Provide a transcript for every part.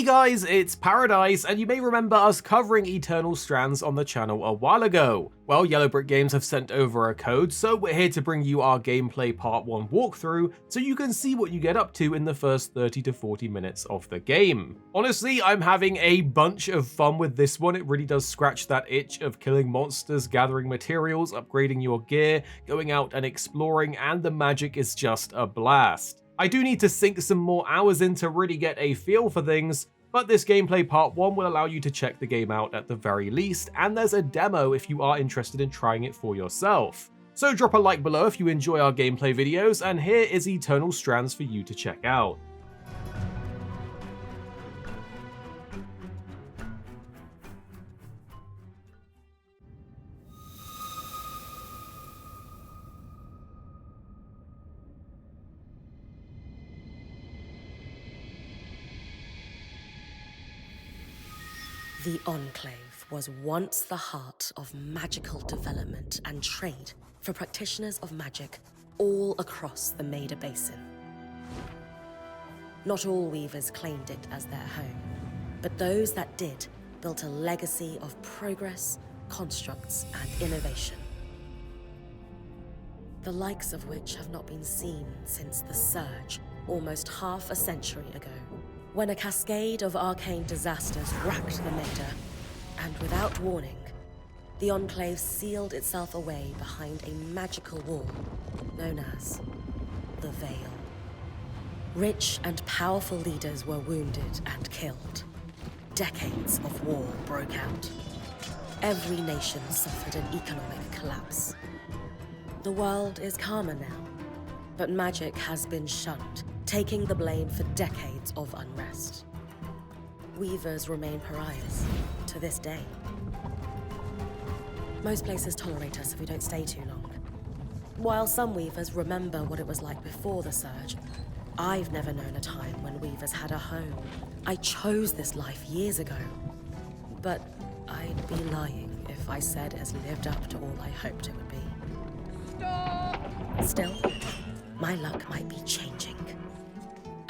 Hey guys, it's Paradise, and you may remember us covering Eternal Strands on the channel a while ago. Well, Yellow Brick Games have sent over a code, so we're here to bring you our gameplay part 1 walkthrough, so you can see what you get up to in the first 30 to 40 minutes of the game. Honestly, I'm having a bunch of fun with this one. It really does scratch that itch of killing monsters, gathering materials, upgrading your gear, going out and exploring, and the magic is just a blast. I do need to sink some more hours in to really get a feel for things, but this gameplay part 1 will allow you to check the game out at the very least, and there's a demo if you are interested in trying it for yourself. So drop a like below if you enjoy our gameplay videos, and here is Eternal Strands for you to check out. The Enclave was once the heart of magical development and trade for practitioners of magic all across the Maida Basin. Not all weavers claimed it as their home, but those that did built a legacy of progress, constructs, and innovation, the likes of which have not been seen since the Surge almost half a century ago, when a cascade of arcane disasters racked the Maida, and without warning, the Enclave sealed itself away behind a magical wall known as the Veil. Rich and powerful leaders were wounded and killed. Decades of war broke out. Every nation suffered an economic collapse. The world is calmer now, but magic has been shunned, taking the blame for decades of unrest. Weavers remain pariahs to this day. Most places tolerate us if we don't stay too long. While some weavers remember what it was like before the Surge, I've never known a time when weavers had a home. I chose this life years ago, but I'd be lying if I said it has lived up to all I hoped it would be. Stop! Still, my luck might be changing.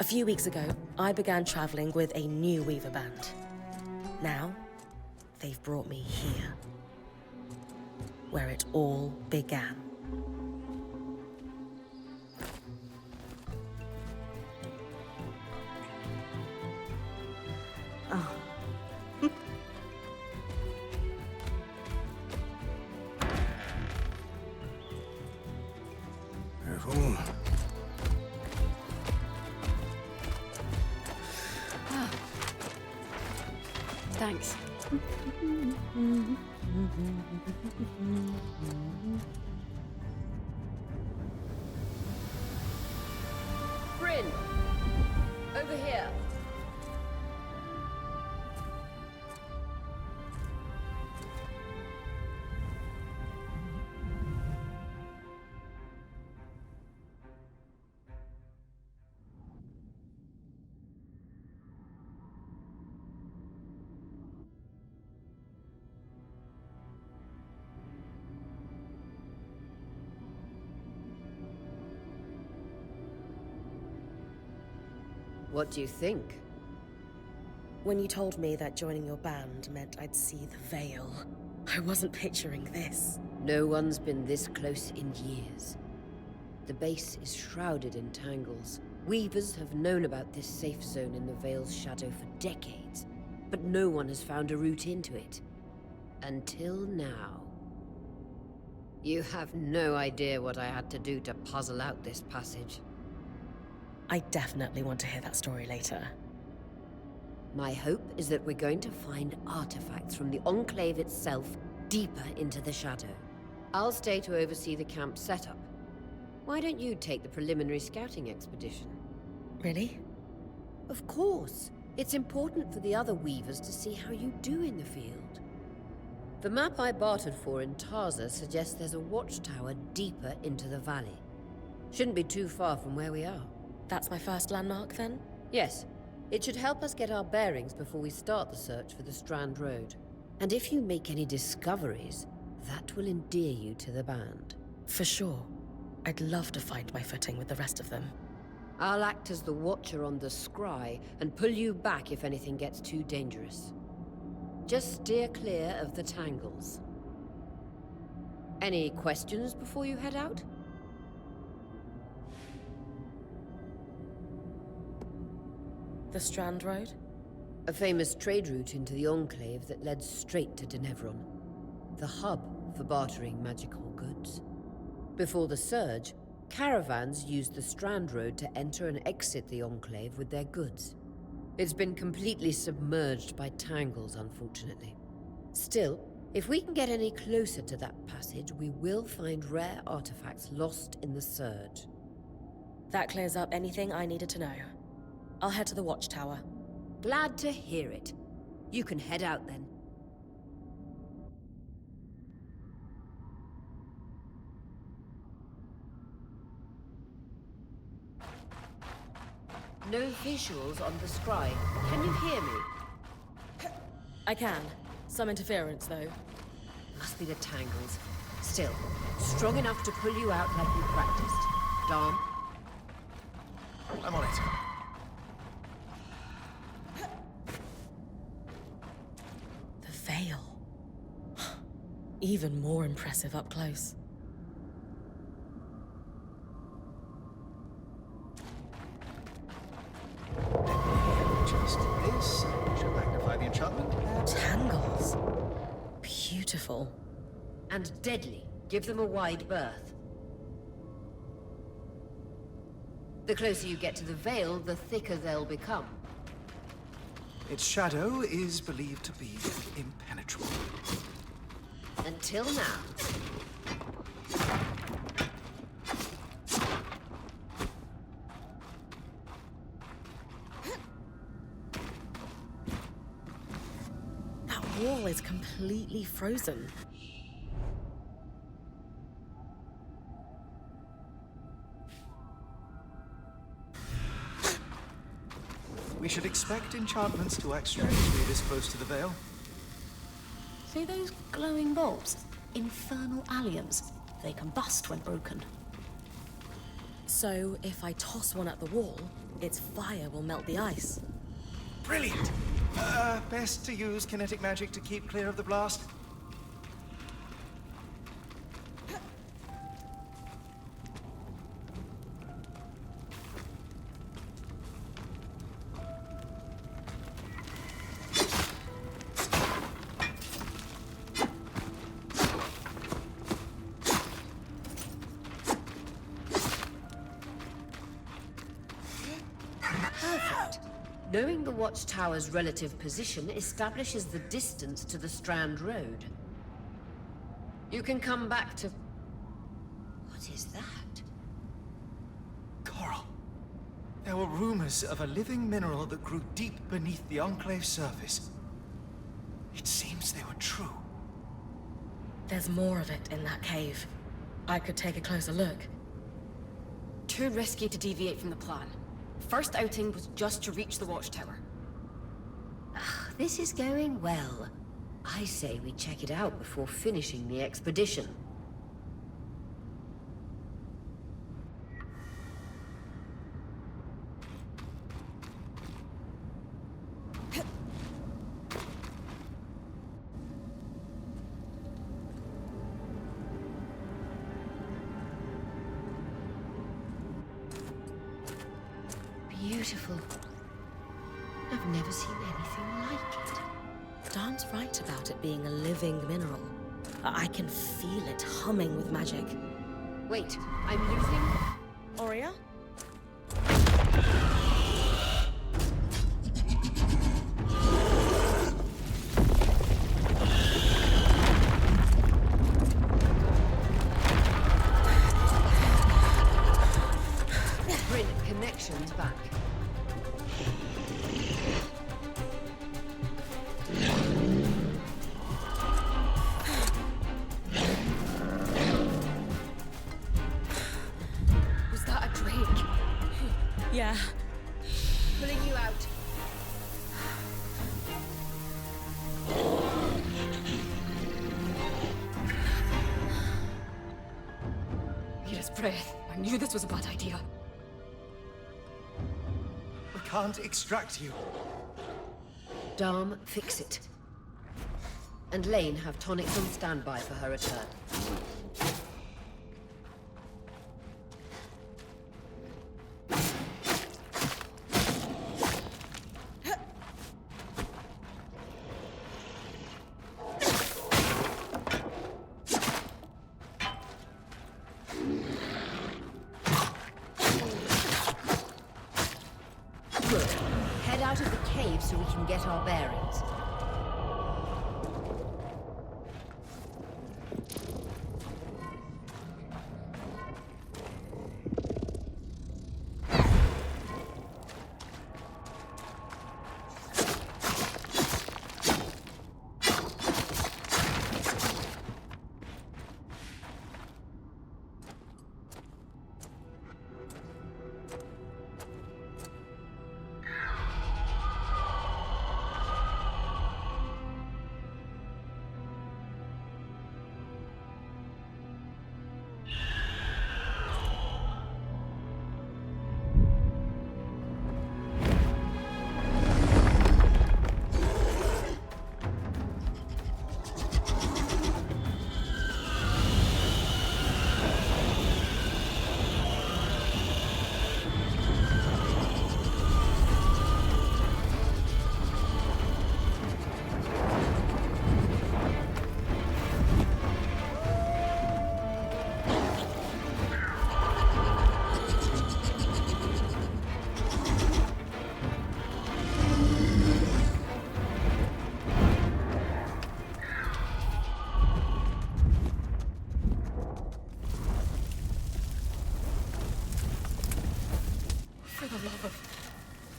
A few weeks ago, I began traveling with a new weaver band. Now, they've brought me here, where it all began. Oh. Careful. Thanks. Bryn! Over here! What do you think? When you told me that joining your band meant I'd see the Veil, I wasn't picturing this. No one's been this close in years. The base is shrouded in tangles. Weavers have known about this safe zone in the Veil's shadow for decades, but no one has found a route into it. Until now. You have no idea what I had to do to puzzle out this passage. I definitely want to hear that story later. My hope is that we're going to find artifacts from the Enclave itself deeper into the shadow. I'll stay to oversee the camp setup. Why don't you take the preliminary scouting expedition? Really? Of course. It's important for the other weavers to see how you do in the field. The map I bartered for in Tarza suggests there's a watchtower deeper into the valley. Shouldn't be too far from where we are. That's my first landmark, then? Yes. It should help us get our bearings before we start the search for the Strand Road. And if you make any discoveries, that will endear you to the band. For sure. I'd love to find my footing with the rest of them. I'll act as the watcher on the scry and pull you back if anything gets too dangerous. Just steer clear of the tangles. Any questions before you head out? The Strand Road? A famous trade route into the Enclave that led straight to Denevron. The hub for bartering magical goods. Before the Surge, caravans used the Strand Road to enter and exit the Enclave with their goods. It's been completely submerged by tangles, unfortunately. Still, if we can get any closer to that passage, we will find rare artifacts lost in the Surge. That clears up anything I needed to know. I'll head to the watchtower. Glad to hear it. You can head out then. No visuals on the scry. Can you hear me? I can. Some interference, though. Must be the tangles. Still, strong enough to pull you out like we practiced. Dom? I'm on it. The veil. Even more impressive up close. Just this should magnify the enchantment. Tangles. Beautiful. And deadly. Give them a wide berth. The closer you get to the veil, the thicker they'll become. Its shadow is believed to be impenetrable. Until now. That wall is completely frozen. We should expect enchantments to act strangely this close to the veil. See those glowing bulbs? Infernal alliums. They combust when broken. So, if I toss one at the wall, its fire will melt the ice. Brilliant! Best to use kinetic magic to keep clear of the blast. Perfect. Knowing the watchtower's relative position establishes the distance to the Strand Road. You can come back to... What is that? Coral. There were rumors of a living mineral that grew deep beneath the Enclave's surface. It seems they were true. There's more of it in that cave. I could take a closer look. Too risky to deviate from the plan. First outing was just to reach the watchtower. This is going well. I say we check it out before finishing the expedition. Beautiful. I've never seen anything like it. Dan's right about it being a living mineral. I can feel it humming with magic. Wait, I'm losing... Aurea? Bring connections back. Was that a drake? Yeah. Pulling you out. Need his breath. I knew this was a bad idea. can't extract you. Darm, fix it. And Lane have tonics on standby for her return. Good. Head out of the cave so we can get our bearings.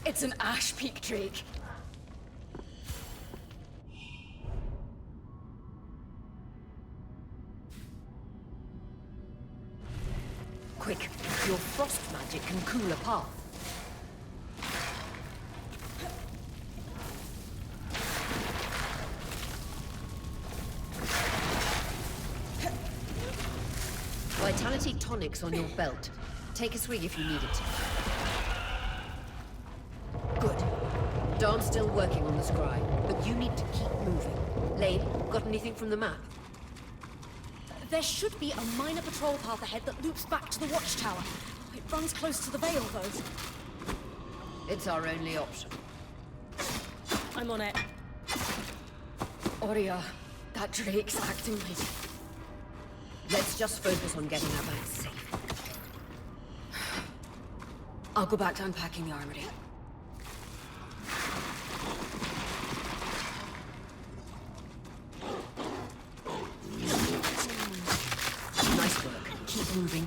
It's an Ash Peak Drake. Quick, your frost magic can cool a path. Vitality tonics on your belt. Take a swig if you need it. Good. Darm's still working on the scry, but you need to keep moving. Lane, got anything from the map? There should be a minor patrol path ahead that loops back to the watchtower. It runs close to the Vale, though. It's our only option. I'm on it. Aurea, that Drake's acting like... Let's just focus on getting her back safe. I'll go back to unpacking the armory. Nice work. Keep moving.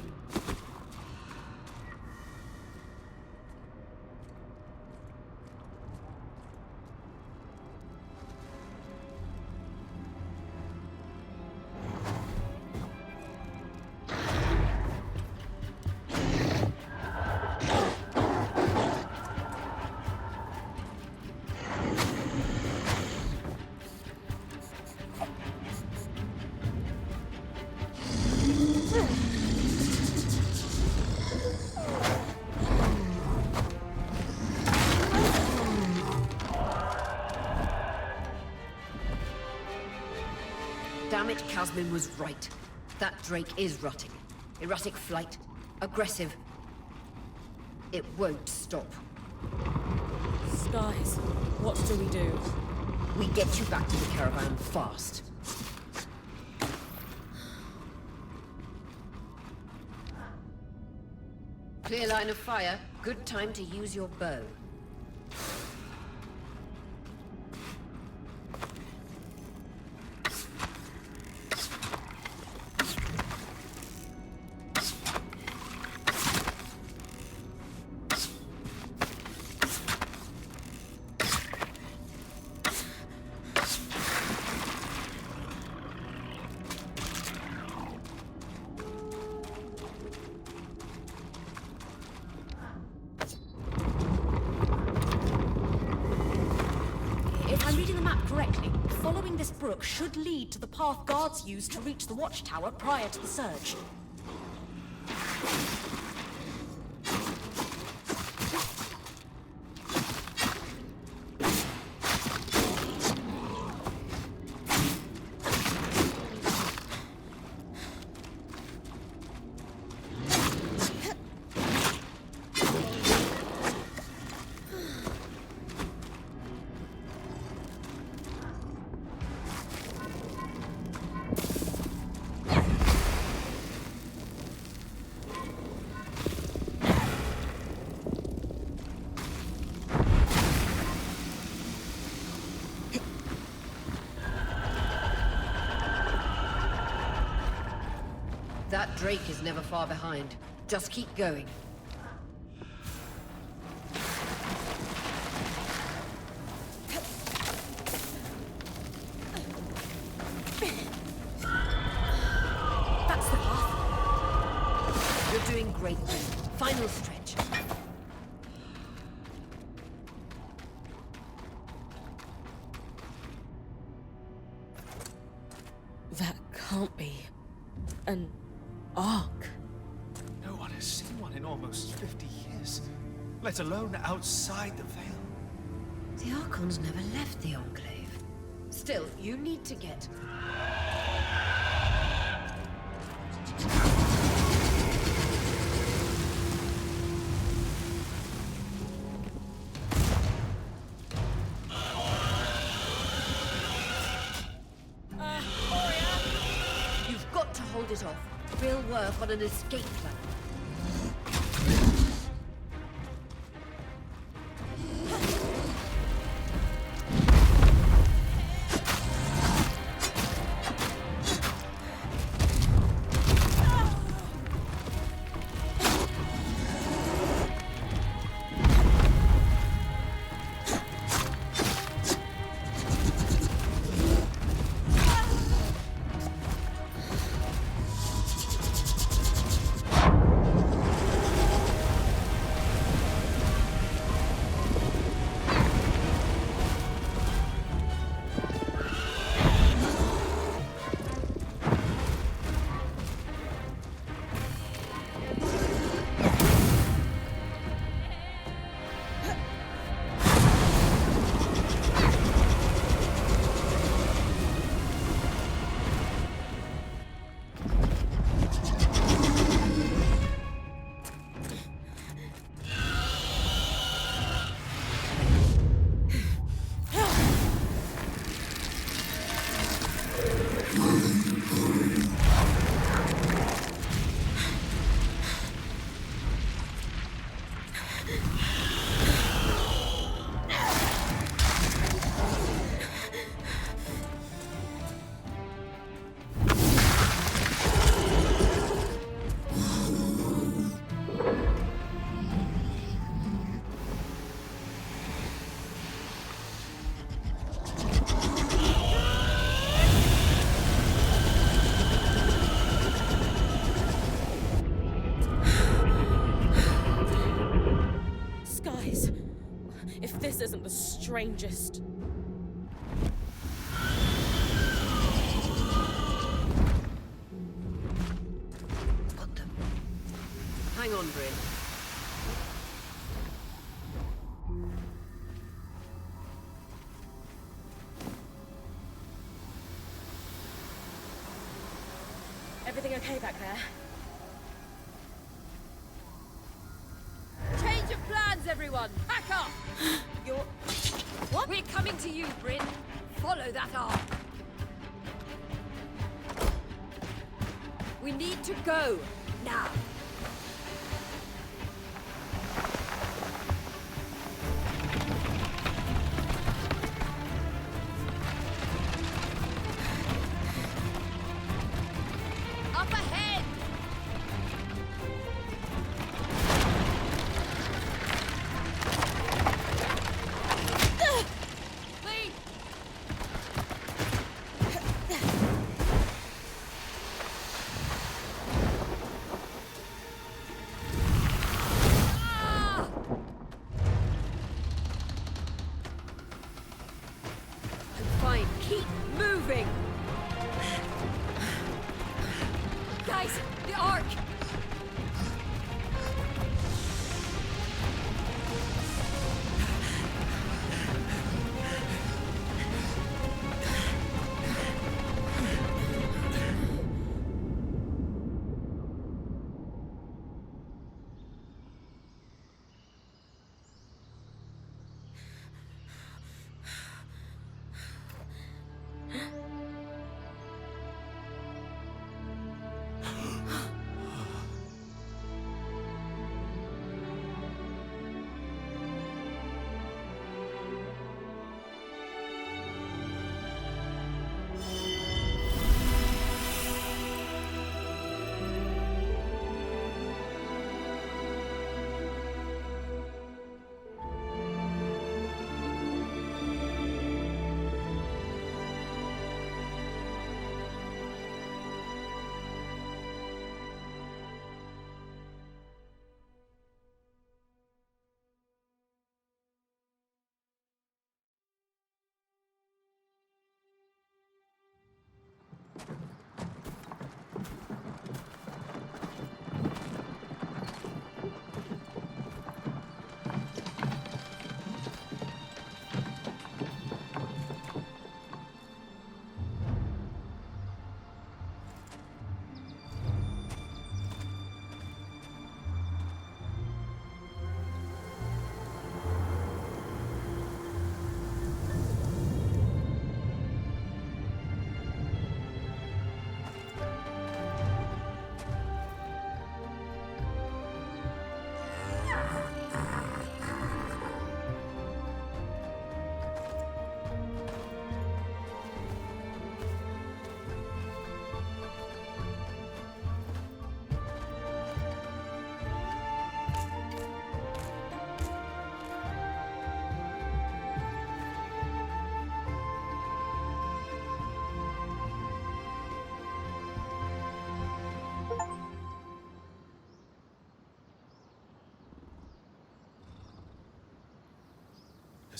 Damn it, Casmin was right. That Drake is rotting. Erratic flight. Aggressive. It won't stop. Skies, what do we do? We get you back to the caravan fast. Clear line of fire. Good time to use your bow. Following this brook should lead to the path guards used to reach the watchtower prior to the surge. That Drake is never far behind. Just keep going. That's the path. You're doing great, Bryn. Final stretch. That can't be an ark. No one has seen one in almost 50 years, let alone outside the Veil. The Archons never left the Enclave. Still, you need to get... You've got to hold it off. We'll work on an escape plan. Skies. If this isn't the strangest. Got them. Hang on, Bryn. Everything okay back there? Change of plans, everyone! Back up! You're... What? We're coming to you, Bryn. Follow that arc. We need to go. Now. Up ahead! Lead! Ah! I'm fine. Keep moving! Guys, the Ark!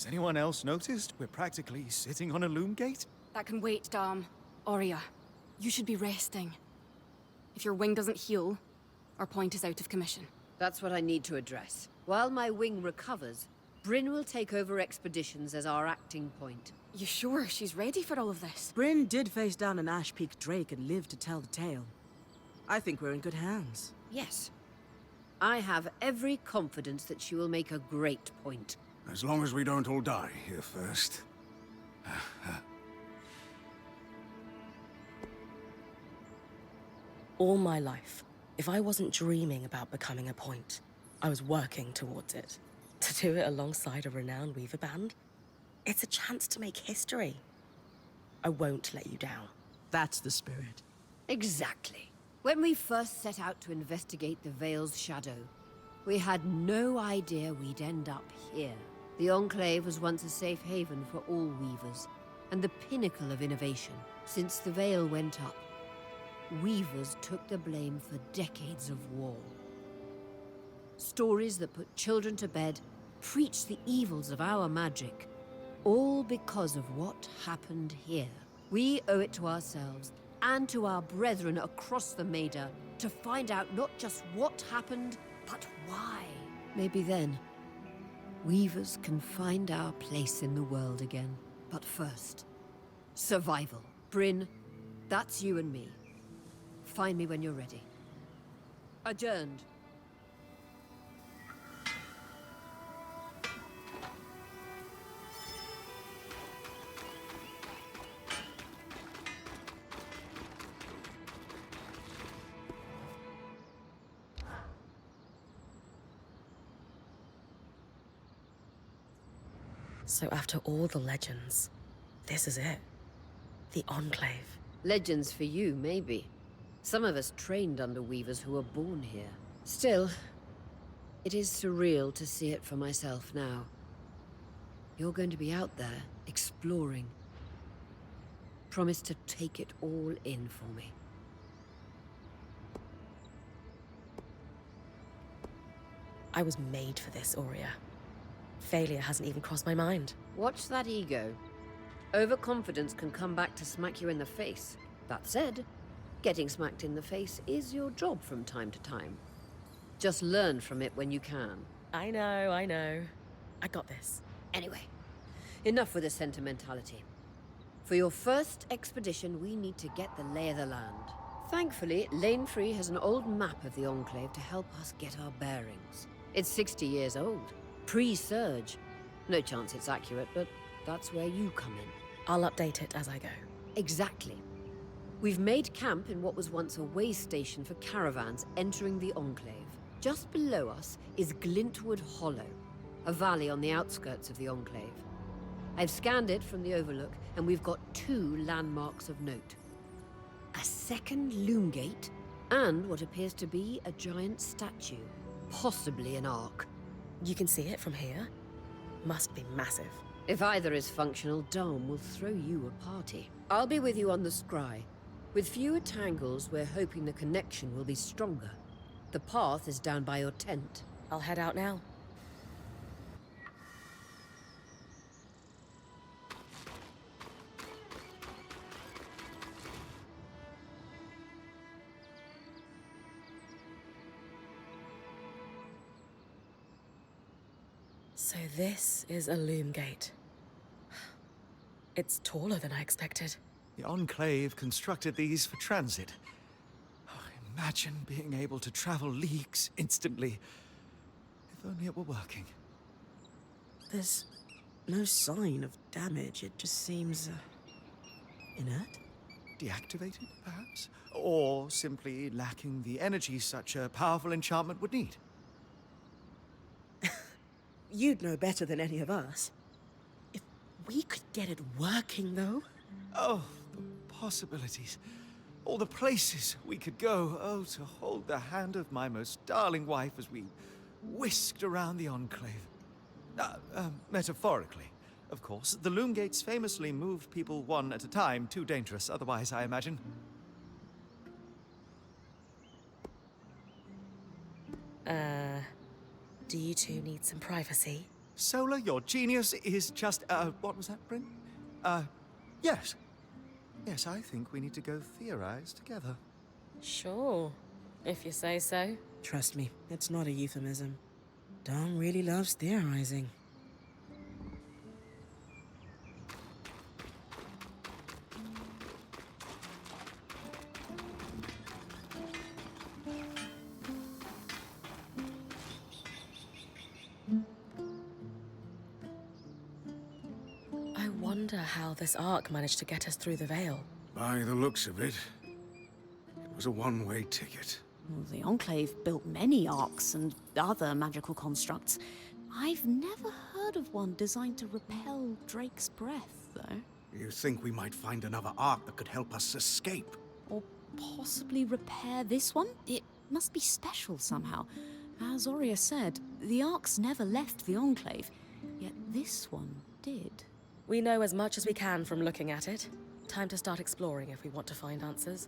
Has anyone else noticed we're practically sitting on a Loomgate? That can wait, Dom. Aurea, you should be resting. If your wing doesn't heal, our point is out of commission. That's what I need to address. While my wing recovers, Bryn will take over expeditions as our acting point. You sure she's ready for all of this? Bryn did face down an Ash Peak Drake and lived to tell the tale. I think we're in good hands. Yes. I have every confidence that she will make a great point. As long as we don't all die here first. All my life, if I wasn't dreaming about becoming a point, I was working towards it. To do it alongside a renowned Weaver band, it's a chance to make history. I won't let you down. That's the spirit. Exactly. When we first set out to investigate the Veil's shadow, we had no idea we'd end up here. The Enclave was once a safe haven for all Weavers, and the pinnacle of innovation. Since the Veil went up, Weavers took the blame for decades of war. Stories that put children to bed, preached the evils of our magic, all because of what happened here. We owe it to ourselves and to our brethren across the Maida to find out not just what happened, but why. Maybe then, Weavers can find our place in the world again. But first, survival. Bryn, that's you and me. Find me when you're ready. Adjourned. So after all the legends, this is it. The Enclave. Legends for you, maybe. Some of us trained under Weavers who were born here. Still, it is surreal to see it for myself now. You're going to be out there, exploring. Promise to take it all in for me. I was made for this, Aurea. Failure hasn't even crossed my mind. Watch that ego. Overconfidence can come back to smack you in the face. That said, getting smacked in the face is your job from time to time. Just learn from it when you can. I know. I got this. Anyway, enough with the sentimentality. For your first expedition, we need to get the lay of the land. Thankfully, Lane Free has an old map of the Enclave to help us get our bearings. It's 60 years old. Pre-Surge. No chance it's accurate, but that's where you come in. I'll update it as I go. Exactly. We've made camp in what was once a way station for caravans entering the Enclave. Just below us is Glintwood Hollow, a valley on the outskirts of the Enclave. I've scanned it from the overlook, and we've got 2 landmarks of note. A second Loomgate, and what appears to be a giant statue, possibly an ark. You can see it from here? Must be massive. If either is functional, Dom will throw you a party. I'll be with you on the scry. With fewer tangles, we're hoping the connection will be stronger. The path is down by your tent. I'll head out now. So this is a Loomgate. It's taller than I expected. The Enclave constructed these for transit. Oh, imagine being able to travel leagues instantly. If only it were working. There's no sign of damage. It just seems inert. Deactivated, perhaps? Or simply lacking the energy such a powerful enchantment would need. You'd know better than any of us. If we could get it working, though. Oh, the possibilities. All the places we could go. Oh, to hold the hand of my most darling wife as we whisked around the Enclave. Metaphorically, of course. The Loomgates famously moved people one at a time. Too dangerous otherwise, I imagine. Do you two need some privacy? Solar, your genius is just, what was that, Bryn? Yes. Yes, I think we need to go theorize together. Sure, if you say so. Trust me, it's not a euphemism. Dom really loves theorizing. I wonder how this arc managed to get us through the Veil. By the looks of it, it was a one-way ticket. Well, the Enclave built many arcs and other magical constructs. I've never heard of one designed to repel Drake's breath, though. You think we might find another arc that could help us escape? Or possibly repair this one? It must be special somehow. As Aurea said, the arcs never left the Enclave, yet this one did. We know as much as we can from looking at it. Time to start exploring if we want to find answers.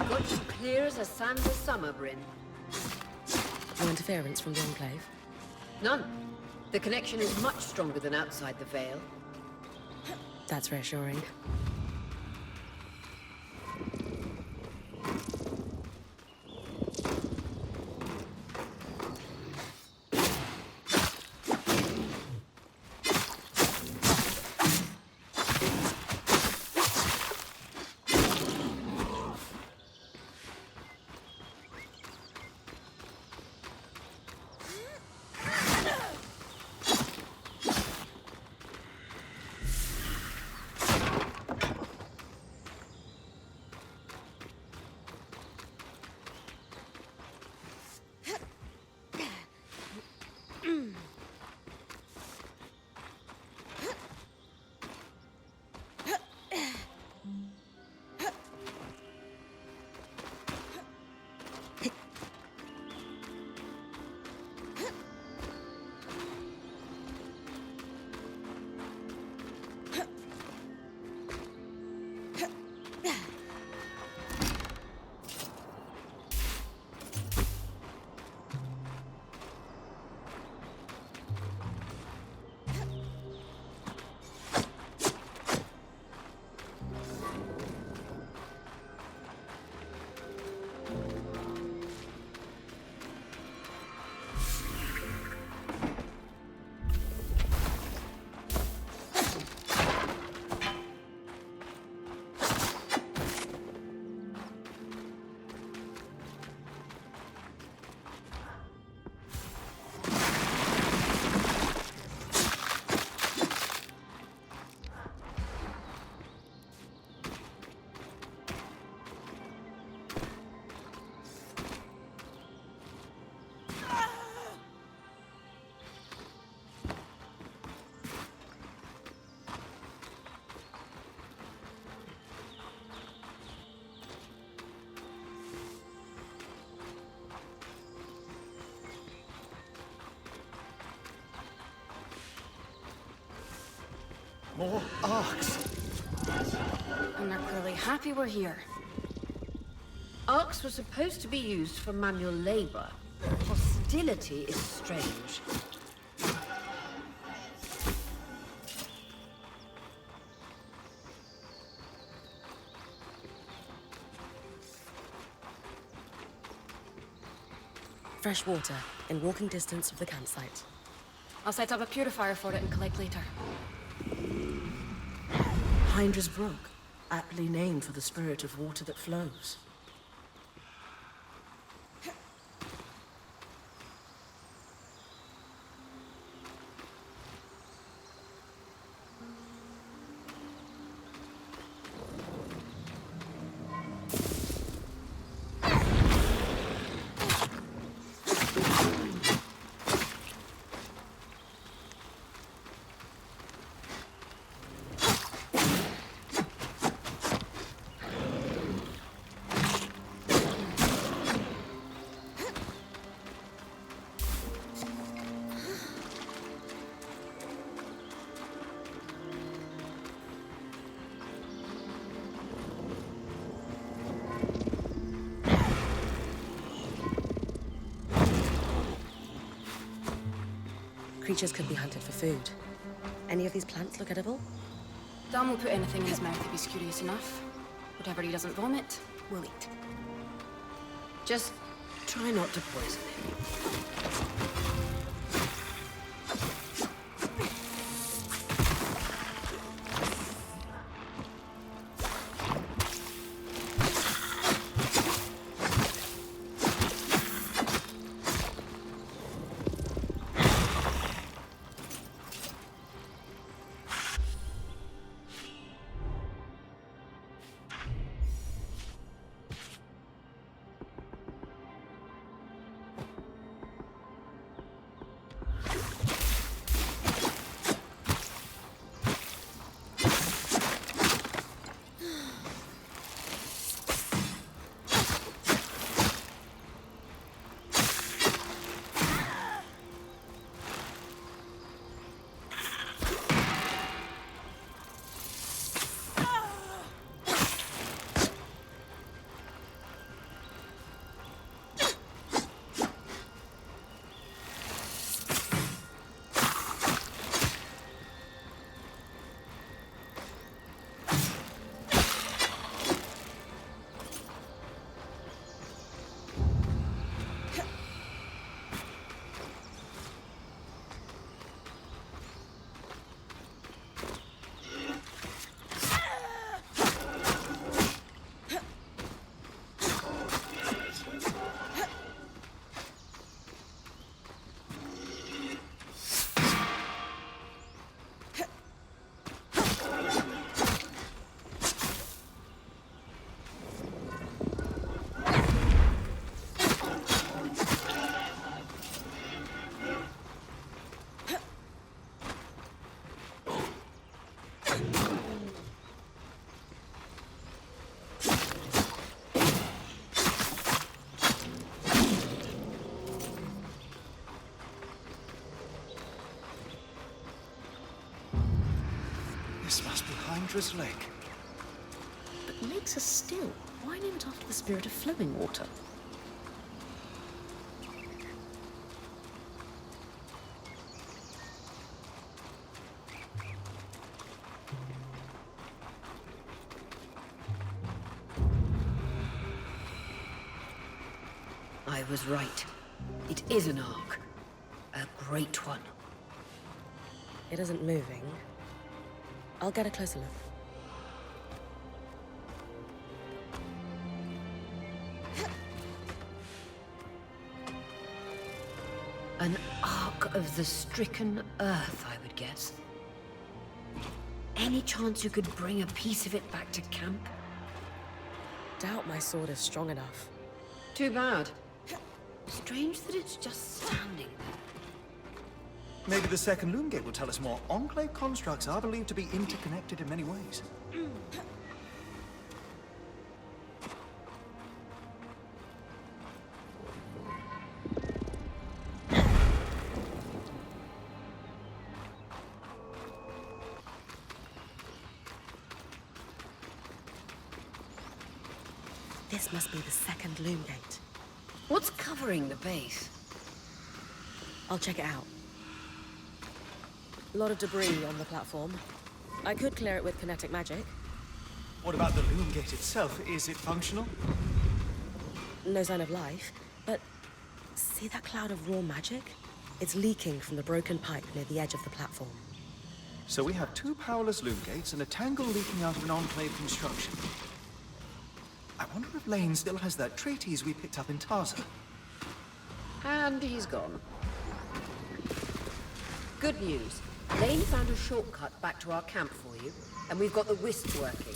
Got you clear as a sand of summer, Bryn. No interference from the Enclave. None. The connection is much stronger than outside the Veil. That's reassuring. More arcs. And they're clearly happy we're here. Arcs were supposed to be used for manual labor. Hostility is strange. Fresh water, in walking distance of the campsite. I'll set up a purifier for it and collect later. Hydra's Brook, aptly named for the spirit of water that flows. Creatures could be hunted for food. Any of these plants look edible? Dan will put anything in his mouth if he's curious enough. Whatever he doesn't vomit, we'll eat. Just try not to poison him. This must be Hydra's Lake. But lakes are still. Why name it after the spirit of flowing water? I was right. It is an ark. A great one. It isn't moving. I'll get a closer look. An ark of the stricken earth, I would guess. Any chance you could bring a piece of it back to camp? Doubt my sword is strong enough. Too bad. Strange that it's just standing there. Maybe the second Loomgate will tell us more. Enclave constructs are believed to be interconnected in many ways. This must be the second Loomgate. What's covering the base? I'll check it out. A lot of debris on the platform. I could clear it with kinetic magic. What about the Loomgate itself? Is it functional? No sign of life, but see that cloud of raw magic? It's leaking from the broken pipe near the edge of the platform. So we have two powerless Loomgates and a tangle leaking out of an Enclave construction. I wonder if Lane still has that treatise we picked up in Taza. And he's gone. Good news. Lane found a shortcut back to our camp for you, and we've got the Wisp working.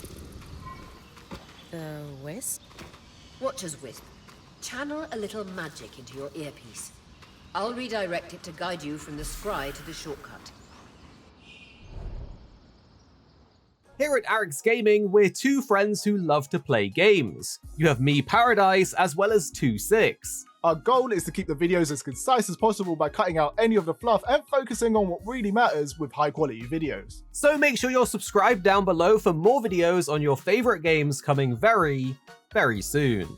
The Wisp? Watcher's Wisp. Channel a little magic into your earpiece. I'll redirect it to guide you from the scry to the shortcut. Here at Arekkz Gaming, we're two friends who love to play games. You have me, Paradise, as well as 2-6. Our goal is to keep the videos as concise as possible by cutting out any of the fluff and focusing on what really matters with high quality videos. So make sure you're subscribed down below for more videos on your favorite games coming very, very soon.